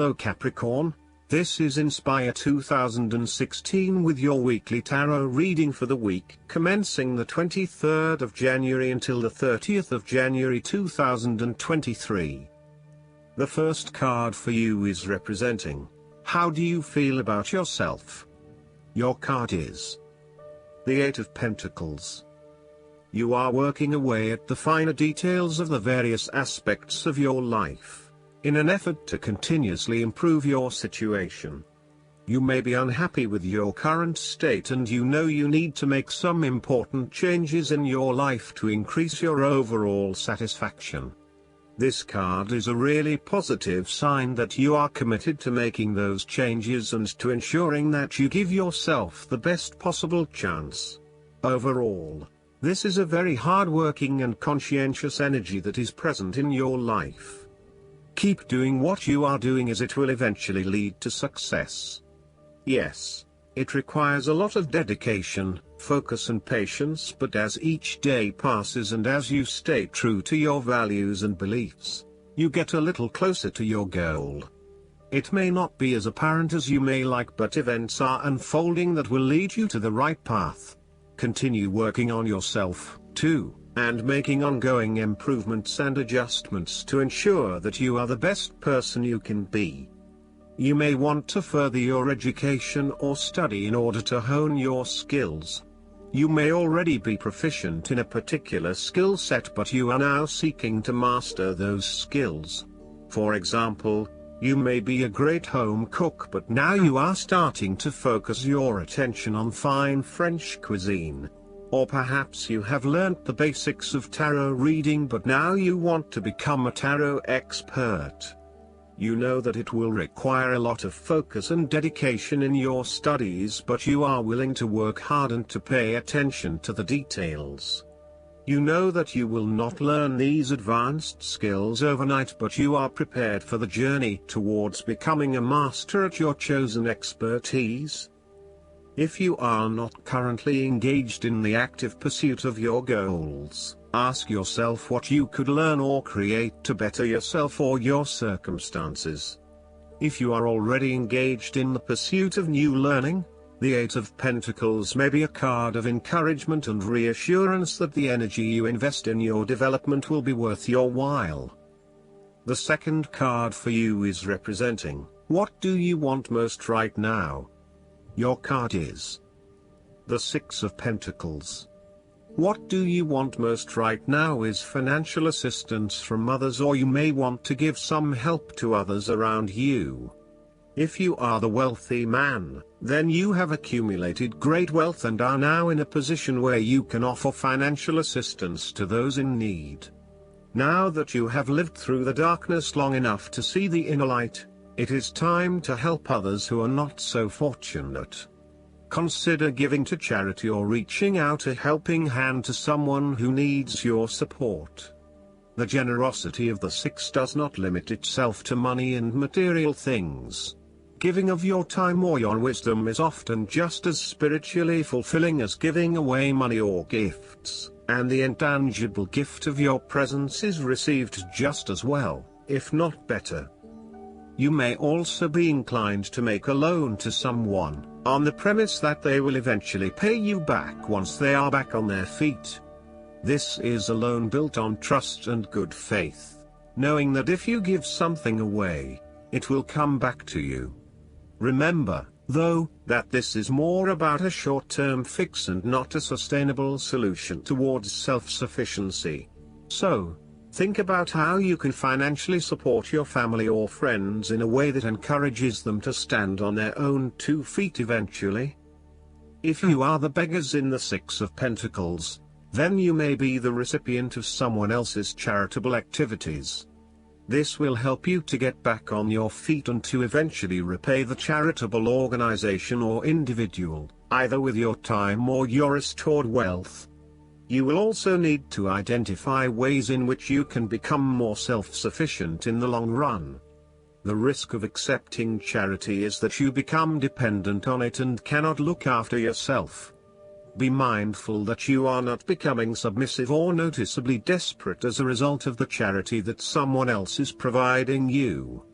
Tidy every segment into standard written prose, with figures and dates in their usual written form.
Hello Capricorn, this is Inspire 2016 with your weekly tarot reading for the week commencing the 23rd of January until the 30th of January 2023. The first card for you is representing, how do you feel about yourself? Your card is the Eight of Pentacles. You are working away at the finer details of the various aspects of your life, in an effort to continuously improve your situation. You may be unhappy with your current state and you know you need to make some important changes in your life to increase your overall satisfaction. This card is a really positive sign that you are committed to making those changes and to ensuring that you give yourself the best possible chance. Overall, this is a very hard-working and conscientious energy that is present in your life. Keep doing what you are doing as it will eventually lead to success. Yes, it requires a lot of dedication, focus and patience, but as each day passes and as you stay true to your values and beliefs, you get a little closer to your goal. It may not be as apparent as you may like, but events are unfolding that will lead you to the right path. Continue working on yourself, too, and making ongoing improvements and adjustments to ensure that you are the best person you can be. You may want to further your education or study in order to hone your skills. You may already be proficient in a particular skill set, but you are now seeking to master those skills. For example, you may be a great home cook, but now you are starting to focus your attention on fine French cuisine. Or perhaps you have learnt the basics of tarot reading, but now you want to become a tarot expert. You know that it will require a lot of focus and dedication in your studies, but you are willing to work hard and to pay attention to the details. You know that you will not learn these advanced skills overnight, but you are prepared for the journey towards becoming a master at your chosen expertise. If you are not currently engaged in the active pursuit of your goals, ask yourself what you could learn or create to better yourself or your circumstances. If you are already engaged in the pursuit of new learning, the Eight of Pentacles may be a card of encouragement and reassurance that the energy you invest in your development will be worth your while. The second card for you is representing, what do you want most right now? Your card is the Six of Pentacles. What do you want most right now is financial assistance from others, or you may want to give some help to others around you. If you are the wealthy man, then you have accumulated great wealth and are now in a position where you can offer financial assistance to those in need. Now that you have lived through the darkness long enough to see the inner light, it is time to help others who are not so fortunate. Consider giving to charity or reaching out a helping hand to someone who needs your support. The generosity of the Six does not limit itself to money and material things. Giving of your time or your wisdom is often just as spiritually fulfilling as giving away money or gifts, and the intangible gift of your presence is received just as well, if not better. You may also be inclined to make a loan to someone, on the premise that they will eventually pay you back once they are back on their feet. This is a loan built on trust and good faith, knowing that if you give something away, it will come back to you. Remember, though, that this is more about a short-term fix and not a sustainable solution towards self-sufficiency. So, think about how you can financially support your family or friends in a way that encourages them to stand on their own 2 feet eventually. If you are the beggars in the Six of Pentacles, then you may be the recipient of someone else's charitable activities. This will help you to get back on your feet and to eventually repay the charitable organization or individual, either with your time or your restored wealth. You will also need to identify ways in which you can become more self-sufficient in the long run. The risk of accepting charity is that you become dependent on it and cannot look after yourself. Be mindful that you are not becoming submissive or noticeably desperate as a result of the charity that someone else is providing you.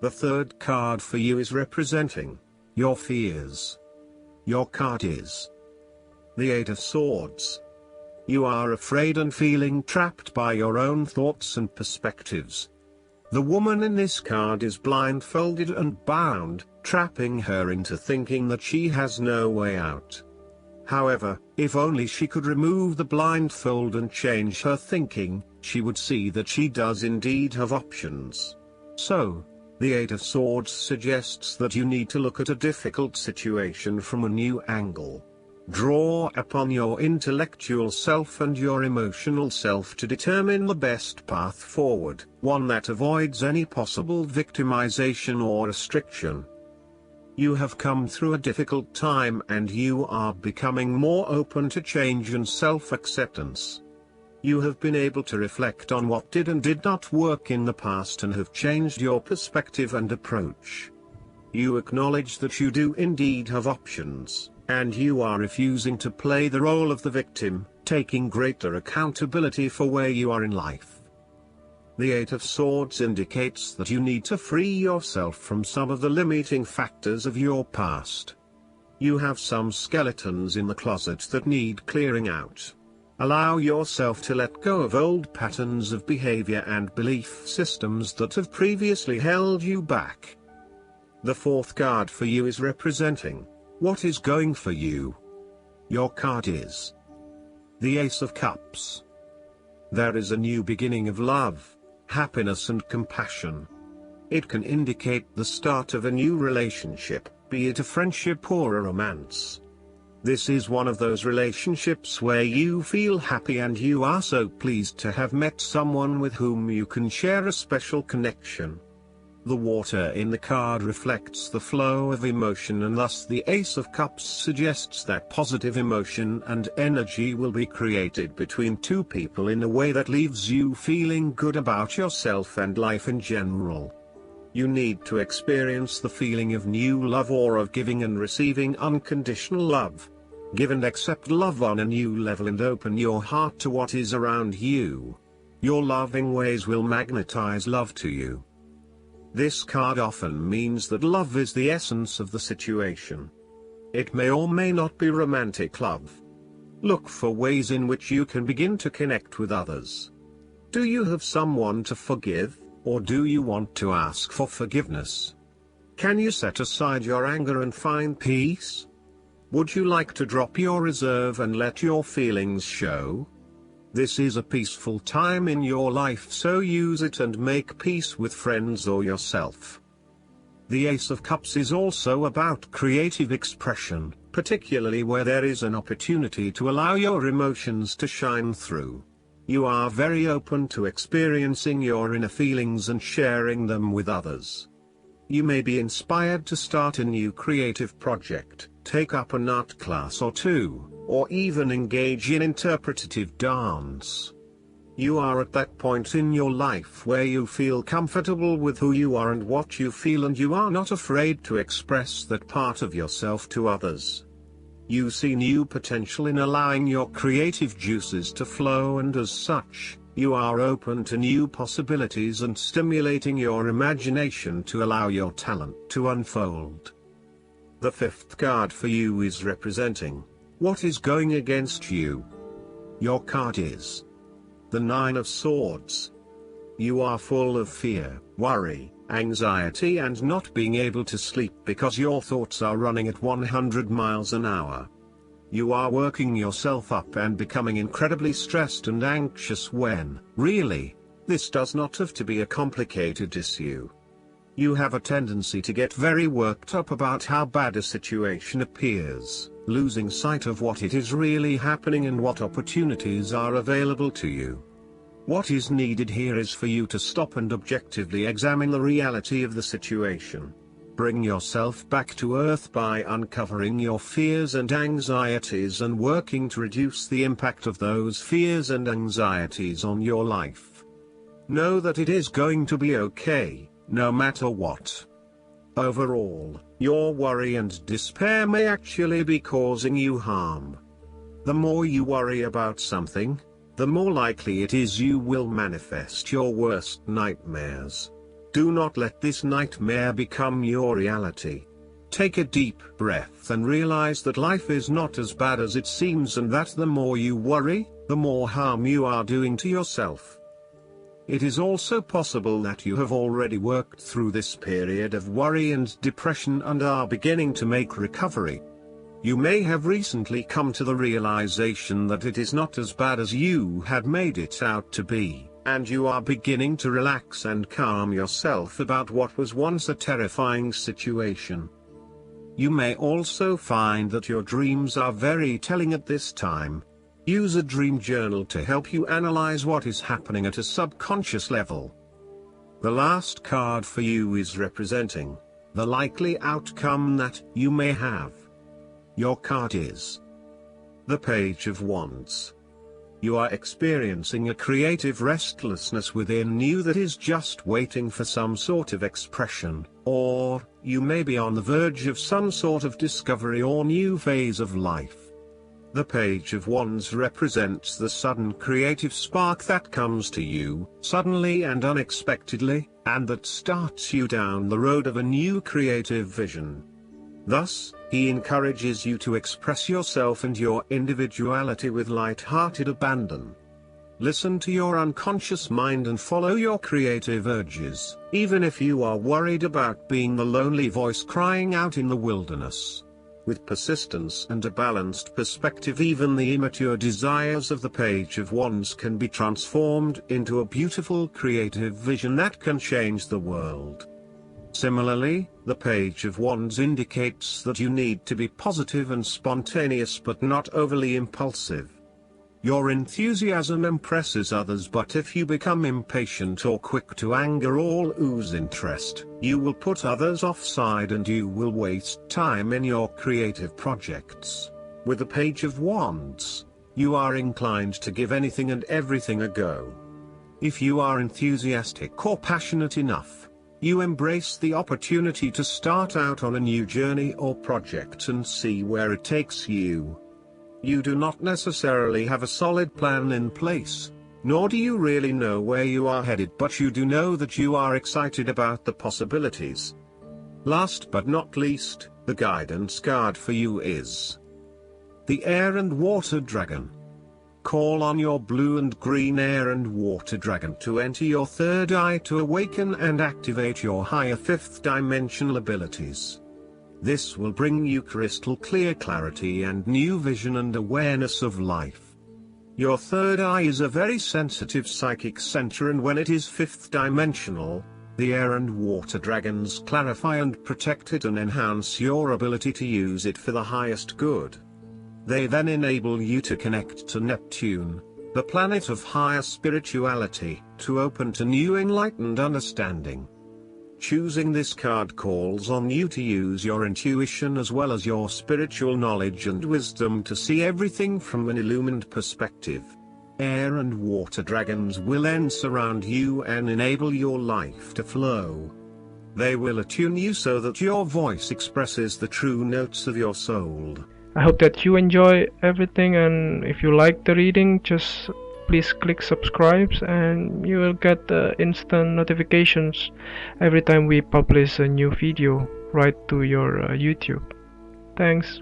The third card for you is representing your fears. Your card is the Eight of Swords. You are afraid and feeling trapped by your own thoughts and perspectives. The woman in this card is blindfolded and bound, trapping her into thinking that she has no way out. However, if only she could remove the blindfold and change her thinking, she would see that she does indeed have options. So, the Eight of Swords suggests that you need to look at a difficult situation from a new angle. Draw upon your intellectual self and your emotional self to determine the best path forward, one that avoids any possible victimization or restriction. You have come through a difficult time and you are becoming more open to change and self-acceptance. You have been able to reflect on what did and did not work in the past and have changed your perspective and approach. You acknowledge that you do indeed have options, and you are refusing to play the role of the victim, taking greater accountability for where you are in life. The Eight of Swords indicates that you need to free yourself from some of the limiting factors of your past. You have some skeletons in the closet that need clearing out. Allow yourself to let go of old patterns of behavior and belief systems that have previously held you back. The fourth card for you is representing what is going for you. Your card is the Ace of Cups. There is a new beginning of love, happiness and compassion. It can indicate the start of a new relationship, be it a friendship or a romance. This is one of those relationships where you feel happy and you are so pleased to have met someone with whom you can share a special connection. The water in the card reflects the flow of emotion, and thus the Ace of Cups suggests that positive emotion and energy will be created between two people in a way that leaves you feeling good about yourself and life in general. You need to experience the feeling of new love or of giving and receiving unconditional love. Give and accept love on a new level and open your heart to what is around you. Your loving ways will magnetize love to you. This card often means that love is the essence of the situation. It may or may not be romantic love. Look for ways in which you can begin to connect with others. Do you have someone to forgive, or do you want to ask for forgiveness? Can you set aside your anger and find peace? Would you like to drop your reserve and let your feelings show? This is a peaceful time in your life, so use it and make peace with friends or yourself. The Ace of Cups is also about creative expression, particularly where there is an opportunity to allow your emotions to shine through. You are very open to experiencing your inner feelings and sharing them with others. You may be inspired to start a new creative project, take up an art class or two, or even engage in interpretative dance. You are at that point in your life where you feel comfortable with who you are and what you feel, and you are not afraid to express that part of yourself to others. You see new potential in allowing your creative juices to flow, and as such, you are open to new possibilities and stimulating your imagination to allow your talent to unfold. The fifth card for you is representing what is going against you. Your card is the Nine of Swords. You are full of fear, worry, anxiety and not being able to sleep because your thoughts are running at 100 miles an hour. You are working yourself up and becoming incredibly stressed and anxious when, really, this does not have to be a complicated issue. You have a tendency to get very worked up about how bad a situation appears, losing sight of what it is really happening and what opportunities are available to you. What is needed here is for you to stop and objectively examine the reality of the situation. Bring yourself back to earth by uncovering your fears and anxieties and working to reduce the impact of those fears and anxieties on your life. Know that it is going to be okay, no matter what. Overall, your worry and despair may actually be causing you harm. The more you worry about something, the more likely it is you will manifest your worst nightmares. Do not let this nightmare become your reality. Take a deep breath and realize that life is not as bad as it seems, and that the more you worry, the more harm you are doing to yourself. It is also possible that you have already worked through this period of worry and depression and are beginning to make recovery. You may have recently come to the realization that it is not as bad as you had made it out to be, and you are beginning to relax and calm yourself about what was once a terrifying situation. You may also find that your dreams are very telling at this time. Use a dream journal to help you analyze what is happening at a subconscious level. The last card for you is representing the likely outcome that you may have. Your card is the Page of Wands. You are experiencing a creative restlessness within you that is just waiting for some sort of expression, or you may be on the verge of some sort of discovery or new phase of life. The Page of Wands represents the sudden creative spark that comes to you, suddenly and unexpectedly, and that starts you down the road of a new creative vision. Thus, he encourages you to express yourself and your individuality with light-hearted abandon. Listen to your unconscious mind and follow your creative urges, even if you are worried about being the lonely voice crying out in the wilderness. With persistence and a balanced perspective, even the immature desires of the Page of Wands can be transformed into a beautiful creative vision that can change the world. Similarly, the Page of Wands indicates that you need to be positive and spontaneous but not overly impulsive. Your enthusiasm impresses others, but if you become impatient or quick to anger or lose interest, you will put others offside and you will waste time in your creative projects. With the Page of Wands, you are inclined to give anything and everything a go. If you are enthusiastic or passionate enough, you embrace the opportunity to start out on a new journey or project and see where it takes you. You do not necessarily have a solid plan in place, nor do you really know where you are headed, but you do know that you are excited about the possibilities. Last but not least, the guidance card for you is the Air and Water Dragon. Call on your blue and green air and water dragon to enter your third eye to awaken and activate your higher fifth dimensional abilities. This will bring you crystal clear clarity and new vision and awareness of life. Your third eye is a very sensitive psychic center, and when it is fifth dimensional, the air and water dragons clarify and protect it and enhance your ability to use it for the highest good. They then enable you to connect to Neptune, the planet of higher spirituality, to open to new enlightened understanding. Choosing this card calls on you to use your intuition as well as your spiritual knowledge and wisdom to see everything from an illumined perspective. Air and water dragons will then surround you and enable your life to flow. They will attune you so that your voice expresses the true notes of your soul. I hope that you enjoy everything, and if you like the reading, just please click subscribe and you will get instant notifications every time we publish a new video right to your YouTube. Thanks.